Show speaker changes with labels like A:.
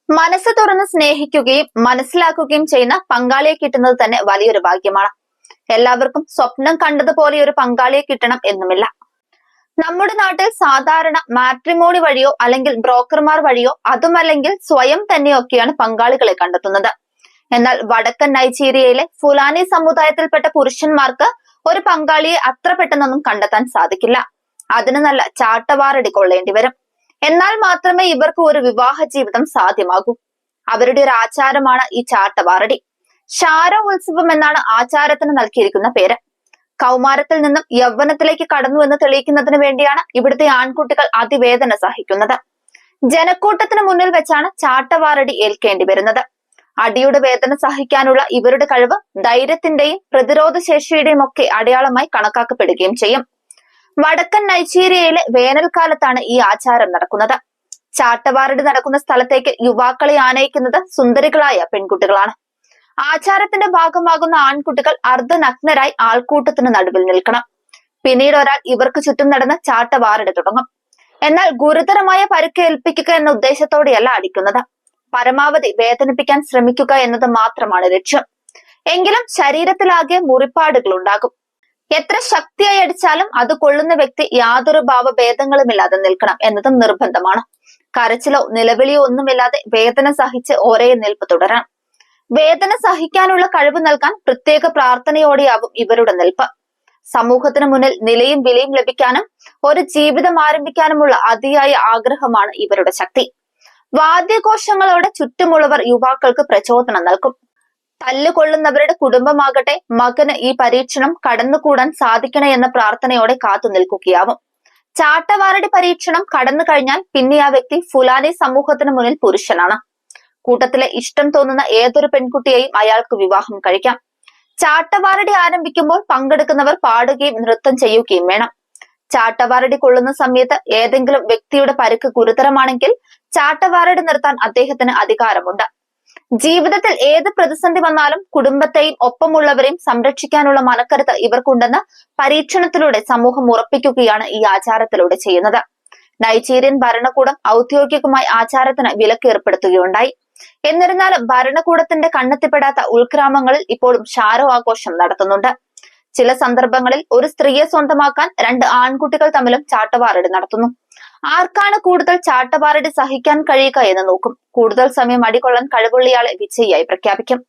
A: മനസ്സ് തുറന്ന് സ്നേഹിക്കുകയും മനസ്സിലാക്കുകയും ചെയ്യുന്ന പങ്കാളിയെ കിട്ടുന്നത് തന്നെ വലിയൊരു ഭാഗ്യമാണ്. എല്ലാവർക്കും സ്വപ്നം കണ്ടതുപോലെ ഒരു പങ്കാളിയെ കിട്ടണം എന്നുമില്ല. നമ്മുടെ നാട്ടിൽ സാധാരണ മാട്രിമോണി വഴിയോ അല്ലെങ്കിൽ ബ്രോക്കർമാർ വഴിയോ അതുമല്ലെങ്കിൽ സ്വയം തന്നെയൊക്കെയാണ് പങ്കാളികളെ കണ്ടെത്തുന്നത്. എന്നാൽ വടക്കൻ നൈജീരിയയിലെ ഫുലാനി സമുദായത്തിൽപ്പെട്ട പുരുഷന്മാർക്ക് ഒരു പങ്കാളിയെ അത്ര പെട്ടെന്നൊന്നും കണ്ടെത്താൻ സാധിക്കില്ല. അതിന് നല്ല ചാട്ടവാറടി കൊള്ളേണ്ടി വരും. എന്നാൽ മാത്രമേ ഇവർക്ക് ഒരു വിവാഹ ജീവിതം സാധ്യമാകൂ. അവരുടെ ഒരു ആചാരമാണ് ഈ ചാട്ടവാറടി. ഷാരോ ഉത്സവം എന്നാണ് ആചാരത്തിന് നൽകിയിരിക്കുന്ന പേര്. കൗമാരത്തിൽ നിന്നും യൗവനത്തിലേക്ക് കടന്നു എന്ന് തെളിയിക്കുന്നതിന് വേണ്ടിയാണ് ഇവിടുത്തെ ആൺകുട്ടികൾ അതിവേദന സഹിക്കുന്നത്. ജനക്കൂട്ടത്തിന് മുന്നിൽ വെച്ചാണ് ചാട്ടവാറടി ഏൽക്കേണ്ടി വരുന്നത്. അടിയുടെ വേദന സഹിക്കാനുള്ള ഇവരുടെ കഴിവ് ധൈര്യത്തിന്റെയും പ്രതിരോധ ശേഷിയുടെയും ഒക്കെ അടയാളമായി കണക്കാക്കപ്പെടുകയും ചെയ്യും. വടക്കൻ നൈജീരിയയിലെ വേനൽക്കാലത്താണ് ഈ ആചാരം നടക്കുന്നത്. ചാട്ടവാറടി നടക്കുന്ന സ്ഥലത്തേക്ക് യുവാക്കളെ ആനയിക്കുന്നത് സുന്ദരികളായ പെൺകുട്ടികളാണ്. ആചാരത്തിന്റെ ഭാഗമാകുന്ന ആൺകുട്ടികൾ അർദ്ധനഗ്നരായി ആൾക്കൂട്ടത്തിന് നടുവിൽ നിൽക്കണം. പിന്നീട് ഒരാൾ ഇവർക്ക് ചുറ്റും നടന്ന് ചാട്ടവാറടി തുടങ്ങും. എന്നാൽ ഗുരുതരമായ പരുക്ക് ഏൽപ്പിക്കുക എന്ന ഉദ്ദേശത്തോടെയല്ല അടിക്കുന്നത്. പരമാവധി വേദനിപ്പിക്കാൻ ശ്രമിക്കുക എന്നത് മാത്രമാണ് ലക്ഷ്യം. എങ്കിലും ശരീരത്തിലാകെ മുറിപ്പാടുകൾ ഉണ്ടാകും. എത്ര ശക്തിയായി അടിച്ചാലും അത് കൊള്ളുന്ന വ്യക്തി യാതൊരു ഭാവഭേദങ്ങളുമില്ലാതെ നിൽക്കണം എന്നതും നിർബന്ധമാണ്. കരച്ചിലോ നിലവിളിയോ ഒന്നുമില്ലാതെ വേദന സഹിച്ച് ഒരേ നിൽപ്പ് തുടരാൻ. വേദന സഹിക്കാനുള്ള കഴിവ് നൽകാൻ പ്രത്യേക പ്രാർത്ഥനയോടെയാവും ഇവരുടെ നിൽപ്പ്. സമൂഹത്തിന് മുന്നിൽ നിലയും വിലയും ലഭിക്കാനും ഒരു ജീവിതം ആരംഭിക്കാനുമുള്ള അതിയായ ആഗ്രഹമാണ് ഇവരുടെ ശക്തി. വാദ്യഘോഷങ്ങളോടെ ചുറ്റുമുള്ളവർ യുവാക്കൾക്ക് പ്രചോദനം നൽകും. തല്ലുകൊള്ളുന്നവരുടെ കുടുംബമാകട്ടെ മകന് ഈ പരീക്ഷണം കടന്നുകൂടാൻ സാധിക്കണേ എന്ന പ്രാർത്ഥനയോടെ കാത്തു നിൽക്കുകയാവും. ചാട്ടവാറടി പരീക്ഷണം കടന്നു കഴിഞ്ഞാൽ പിന്നെ ആ വ്യക്തി ഫുലാനി സമൂഹത്തിന് മുന്നിൽ പുരുഷനാണ്. കൂട്ടത്തിലെ ഇഷ്ടം തോന്നുന്ന ഏതൊരു പെൺകുട്ടിയെയും അയാൾക്ക് വിവാഹം കഴിക്കാം. ചാട്ടവാറടി ആരംഭിക്കുമ്പോൾ പങ്കെടുക്കുന്നവർ പാടുകയും നൃത്തം ചെയ്യുകയും വേണം. ചാട്ടവാറടി കൊള്ളുന്ന സമയത്ത് ഏതെങ്കിലും വ്യക്തിയുടെ പരുക്ക് ഗുരുതരമാണെങ്കിൽ ചാട്ടവാറടി നിർത്താൻ അദ്ദേഹത്തിന് അധികാരമുണ്ട്. ജീവിതത്തിൽ ഏത് പ്രതിസന്ധി വന്നാലും കുടുംബത്തെയും ഒപ്പമുള്ളവരെയും സംരക്ഷിക്കാനുള്ള മനക്കരുത്ത് ഇവർക്കുണ്ടെന്ന് പരീക്ഷണത്തിലൂടെ സമൂഹം ഉറപ്പിക്കുകയാണ് ഈ ആചാരത്തിലൂടെ ചെയ്യുന്നത്. നൈജീരിയൻ ഭരണകൂടം ഔദ്യോഗികമായി ആചാരത്തിന് വിലക്ക് ഏർപ്പെടുത്തുകയുണ്ടായി. എന്നിരുന്നാലും ഭരണകൂടത്തിന്റെ കണ്ണെത്തിപ്പെടാത്ത ഉൾഗ്രാമങ്ങളിൽ ഇപ്പോഴും ഷാരോ ആഘോഷം നടത്തുന്നുണ്ട്. ചില സന്ദർഭങ്ങളിൽ ഒരു സ്ത്രീയെ സ്വന്തമാക്കാൻ രണ്ട് ആൺകുട്ടികൾ തമ്മിലും ചാട്ടവാറടി നടത്തുന്നു. ആർക്കാണ് കൂടുതൽ ചാട്ടവാറടി സഹിക്കാൻ കഴിയുക എന്ന് നോക്കും. കൂടുതൽ സമയം അടികൊള്ളാൻ കഴിവുള്ളയാളെ വിജയിയായി പ്രഖ്യാപിക്കും.